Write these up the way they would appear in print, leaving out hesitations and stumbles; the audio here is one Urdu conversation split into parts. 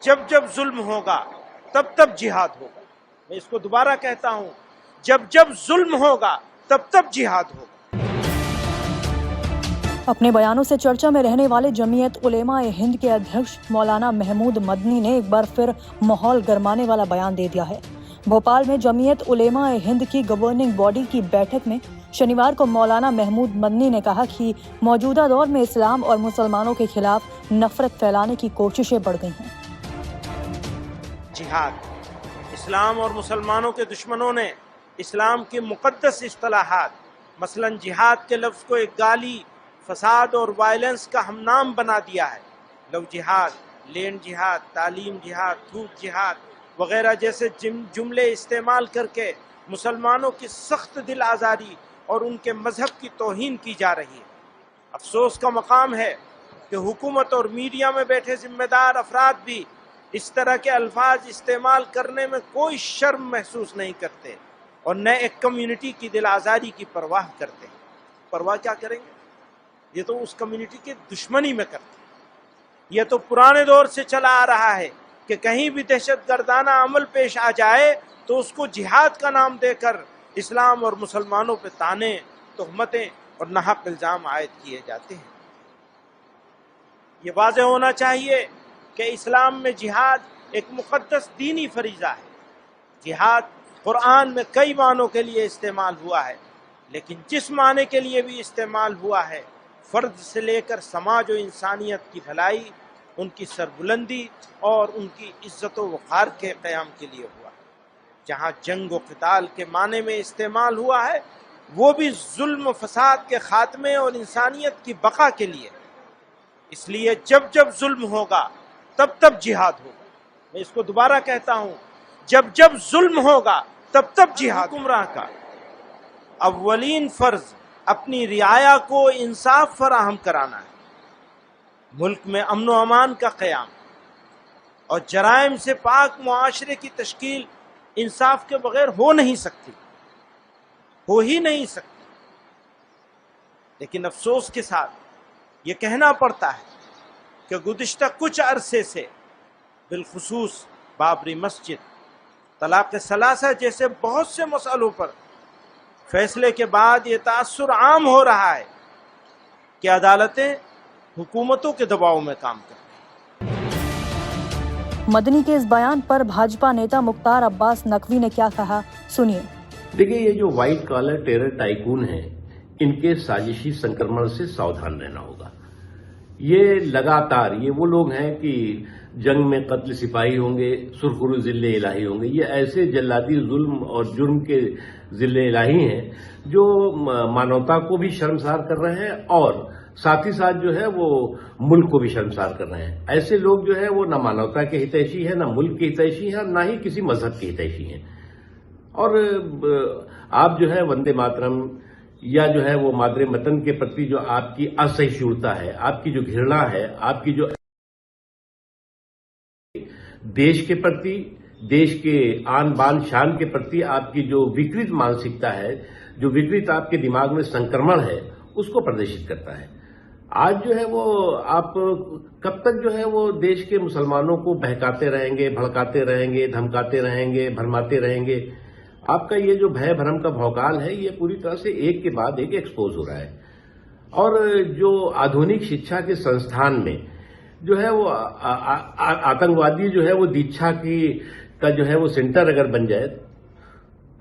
جب جب ظلم ہوگا تب تب جہاد ہوگا. میں اس کو دوبارہ کہتا ہوں، جب جب ظلم ہوگا تب تب جہاد ہوگا. اپنے بیانوں سے چرچا میں رہنے والے جمعیت علماء ہند کے ادھیکش مولانا محمود مدنی نے ایک بار پھر ماحول گرمانے والا بیان دے دیا ہے. بھوپال میں جمعیت علماء ہند کی گورننگ باڈی کی بیٹھک میں شنیوار کو مولانا محمود مدنی نے کہا کہ موجودہ دور میں اسلام اور مسلمانوں کے خلاف نفرت پھیلانے کی کوششیں بڑھ گئی ہیں. جہاد، اسلام اور مسلمانوں کے دشمنوں نے اسلام کی مقدس اصطلاحات مثلا جہاد کے لفظ کو ایک گالی، فساد اور وائلنس کا ہم نام بنا دیا ہے. لو جہاد، لینڈ جہاد، تعلیم جہاد، تھوک جہاد وغیرہ جیسے جملے استعمال کر کے مسلمانوں کی سخت دل آزاری اور ان کے مذہب کی توہین کی جا رہی ہے. افسوس کا مقام ہے کہ حکومت اور میڈیا میں بیٹھے ذمہ دار افراد بھی اس طرح کے الفاظ استعمال کرنے میں کوئی شرم محسوس نہیں کرتے اور نہ ایک کمیونٹی کی دل آزاری کی پرواہ کرتے ہیں. پرواہ کیا کریں گے؟ یہ تو اس کمیونٹی کی دشمنی میں کرتے ہیں. یہ تو پرانے دور سے چلا آ رہا ہے کہ کہیں بھی دہشت گردانہ عمل پیش آ جائے تو اس کو جہاد کا نام دے کر اسلام اور مسلمانوں پہ طعنے، تہمتیں اور ناحق الزام عائد کیے جاتے ہیں. یہ واضح ہونا چاہیے کہ اسلام میں جہاد ایک مقدس دینی فریضہ ہے. جہاد قرآن میں کئی معنوں کے لیے استعمال ہوا ہے، لیکن جس معنی کے لیے بھی استعمال ہوا ہے فرد سے لے کر سماج و انسانیت کی بھلائی، ان کی سربلندی اور ان کی عزت و وقار کے قیام کے لیے ہوا ہے. جہاں جنگ و قتال کے معنی میں استعمال ہوا ہے وہ بھی ظلم و فساد کے خاتمے اور انسانیت کی بقا کے لیے. اس لیے جب جب ظلم ہوگا تب تب جہاد ہوگا. میں اس کو دوبارہ کہتا ہوں، جب جب ظلم ہوگا تب تب جہاد. حکمراں کا اولین فرض اپنی رعایا کو انصاف فراہم کرانا ہے. ملک میں امن و امان کا قیام اور جرائم سے پاک معاشرے کی تشکیل انصاف کے بغیر ہو نہیں سکتی، ہو ہی نہیں سکتی. لیکن افسوس کے ساتھ یہ کہنا پڑتا ہے کہ گزشتہ کچھ عرصے سے بالخصوص بابری مسجد، طلاق ثلاثہ جیسے بہت سے مسئلوں پر فیصلے کے بعد یہ تاثر عام ہو رہا ہے کہ عدالتیں حکومتوں کے دباؤ میں کام کریں. مدنی کے اس بیان پر بھاجپا نیتا مختار عباس نقوی نے کیا کہا، سنیے. دیکھیے، یہ جو وائٹ کالر ٹیرر ٹائکون ہیں، ان کے سازشی سنکرمن سے ساودھان رہنا ہوگا. یہ لگاتار یہ وہ لوگ ہیں کہ جنگ میں قتل سپاہی ہوں گے، سرخرو ذل الہی ہوں گے. یہ ایسے جلادی ظلم اور جرم کے ذل الہی ہیں جو مانوتا کو بھی شرمسار کر رہے ہیں اور ساتھ ہی ساتھ جو ہے وہ ملک کو بھی شرمسار کر رہے ہیں. ایسے لوگ جو ہے وہ نہ مانوتا کے ہتیشی ہیں، نہ ملک کے ہتیشی ہیں، نہ ہی کسی مذہب کے ہتیشی ہیں. اور آپ جو ہے وندے ماترم یا جو ہے وہ مادر وطن کے پرتی جو آپ کی اسہیشنتا ہے، آپ کی جو گھرنا ہے، آپ کی جو دیش کے پرتی، دیش کے آن بان شان کے پرتی آپ کی جو وکرت مانسکتا ہے، جو وکرت آپ کے دماغ میں سنکرمن ہے، اس کو پردرشت کرتا ہے. آج جو ہے وہ آپ کب تک جو ہے وہ دیش کے مسلمانوں کو بہکاتے رہیں گے، بھڑکاتے رہیں گے، دھمکاتے رہیں گے، بھرماتے رہیں گے. آپ کا یہ جو بھے بھرم کا بھوکال ہے یہ پوری طرح سے ایک کے بعد ایک ایکسپوز ہو رہا ہے. اور جو آدھونک شکشا کے سنستھان میں جو ہے وہ آتنکوادی جو ہے وہ دیچھا کا جو ہے وہ سینٹر اگر بن جائے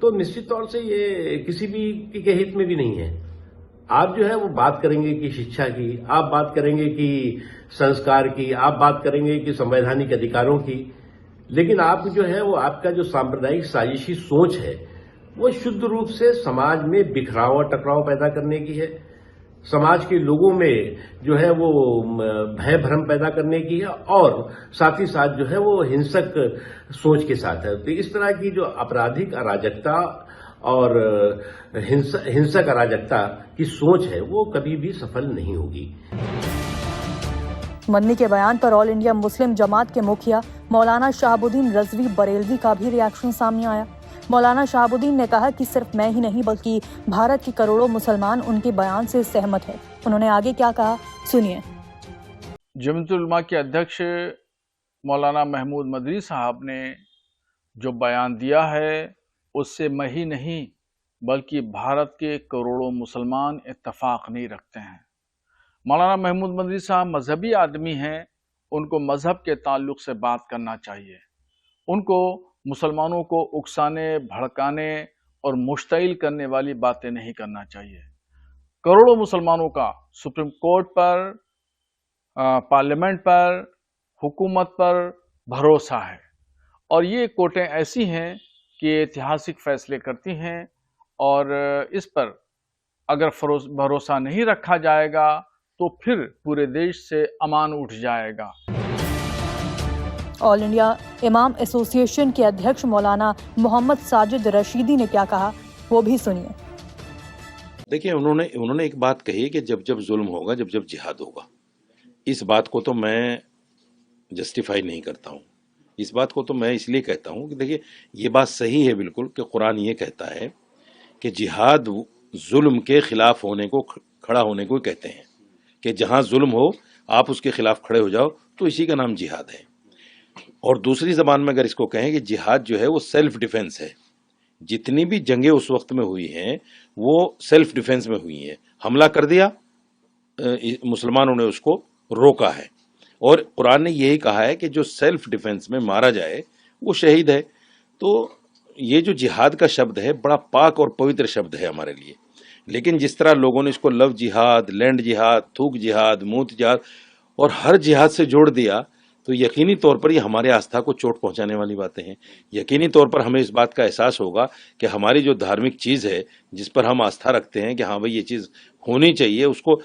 تو نشچت طور سے یہ کسی بھی کے ہت میں بھی نہیں ہے. آپ جو ہے وہ بات کریں گے کہ شکشا کی، آپ بات کریں گے کہ سنسکار کی، آپ بات کریں گے کہ سنویدھانک ادھیکاروں کی، لیکن آپ جو ہے وہ آپ کا جو سامپردائک سازشی سوچ ہے وہ شدھ روپ سے سماج میں بکھراؤ اور ٹکراؤ پیدا کرنے کی ہے، سماج کے لوگوں میں جو ہے وہ بھے بھرم پیدا کرنے کی ہے اور ساتھ ہی ساتھ جو ہے وہ ہنسک سوچ کے ساتھ ہے. تو اس طرح کی جو اپرادھک اراجکتا اور ہنسک اراجکتا کی سوچ ہے وہ کبھی بھی سفل نہیں ہوگی. مدنی کے بیان پر آل انڈیا مسلم جماعت کے مکھیا مولانا شہاب الدین رضوی بریلوی کا بھی ری ایکشن سامنے آیا. مولانا شہاب الدین نے کہا کہ صرف میں ہی نہیں بلکہ بھارت کے کروڑوں مسلمان ان کے بیان سے سہمت ہیں. انہوں نے آگے کیا کہا، سنیے. جمعیت علماء کے ادھیکش مولانا محمود مدنی صاحب نے جو بیان دیا ہے اس سے میں ہی نہیں بلکہ بھارت کے کروڑوں مسلمان اتفاق نہیں رکھتے ہیں۔ مولانا محمود مدنی صاحب مذہبی آدمی ہیں، ان کو مذہب کے تعلق سے بات کرنا چاہیے، ان کو مسلمانوں کو اکسانے، بھڑکانے اور مشتعل کرنے والی باتیں نہیں کرنا چاہیے۔ کروڑوں مسلمانوں کا سپریم کورٹ پر، پارلیمنٹ پر، حکومت پر بھروسہ ہے، اور یہ کورٹیں ایسی ہیں کہ ایتہاسک فیصلے کرتی ہیں، اور اس پر اگر بھروسہ نہیں رکھا جائے گا تو پھر پورے دیش سے امان اٹھ جائے گا۔ آل انڈیا امام ایسوسی ایشن کے ادھیکش مولانا محمد ساجد رشیدی نے کیا کہا وہ بھی سنیے۔ دیکھیں، انہوں نے ایک بات کہی کہ جب ظلم ہوگا، جب جہاد ہوگا، اس بات کو تو میں جسٹیفائی نہیں کرتا ہوں۔ اس بات کو تو میں اس لیے کہتا ہوں کہ دیکھیے یہ بات صحیح ہے بالکل کہ قرآن یہ کہتا ہے کہ جہاد ظلم کے خلاف ہونے کو، کھڑا ہونے کو کہتے ہیں، کہ جہاں ظلم ہو آپ اس کے خلاف کھڑے ہو جاؤ، تو اسی کا نام جہاد ہے۔ اور دوسری زبان میں اگر اس کو کہیں کہ جہاد جو ہے وہ سیلف ڈیفنس ہے، جتنی بھی جنگیں اس وقت میں ہوئی ہیں وہ سیلف ڈیفنس میں ہوئی ہیں، حملہ کر دیا، مسلمانوں نے اس کو روکا ہے، اور قرآن نے یہی کہا ہے کہ جو سیلف ڈیفنس میں مارا جائے وہ شہید ہے۔ تو یہ جو جہاد کا شبد ہے بڑا پاک اور پوتر شبد ہے ہمارے لیے، لیکن جس طرح لوگوں نے اس کو لو جہاد، لینڈ جہاد، تھوک جہاد، موت جہاد اور ہر جہاد سے جوڑ دیا، تو یقینی طور پر یہ ہمارے آستھا کو چوٹ پہنچانے والی باتیں ہیں۔ یقینی طور پر ہمیں اس بات کا احساس ہوگا کہ ہماری جو دھارمک چیز ہے جس پر ہم آستھا رکھتے ہیں کہ ہاں بھائی یہ چیز ہونی چاہیے، اس کو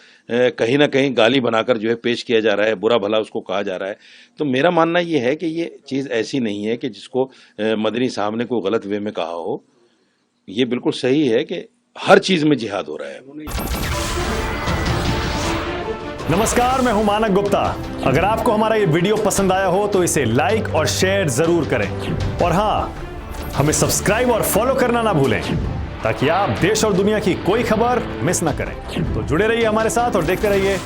کہیں نہ کہیں گالی بنا کر جو ہے پیش کیا جا رہا ہے، برا بھلا اس کو کہا جا رہا ہے۔ تو میرا ماننا یہ ہے کہ یہ چیز ایسی نہیں ہے کہ جس کو مدنی صاحب نے کوئی غلط وے میں کہا ہو، یہ بالکل صحیح ہے کہ ہر چیز میں جہاد ہو رہا ہے۔ نمسکار، میں ہوں مانک گپتا۔ اگر آپ کو ہمارا یہ ویڈیو پسند آیا ہو تو اسے لائک اور شیئر ضرور کریں، اور ہاں، ہمیں سبسکرائب اور فالو کرنا نہ بھولیں تاکہ آپ دیش اور دنیا کی کوئی خبر مس نہ کریں۔ تو جڑے رہیے ہمارے ساتھ اور دیکھتے رہیے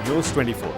نیوز 24۔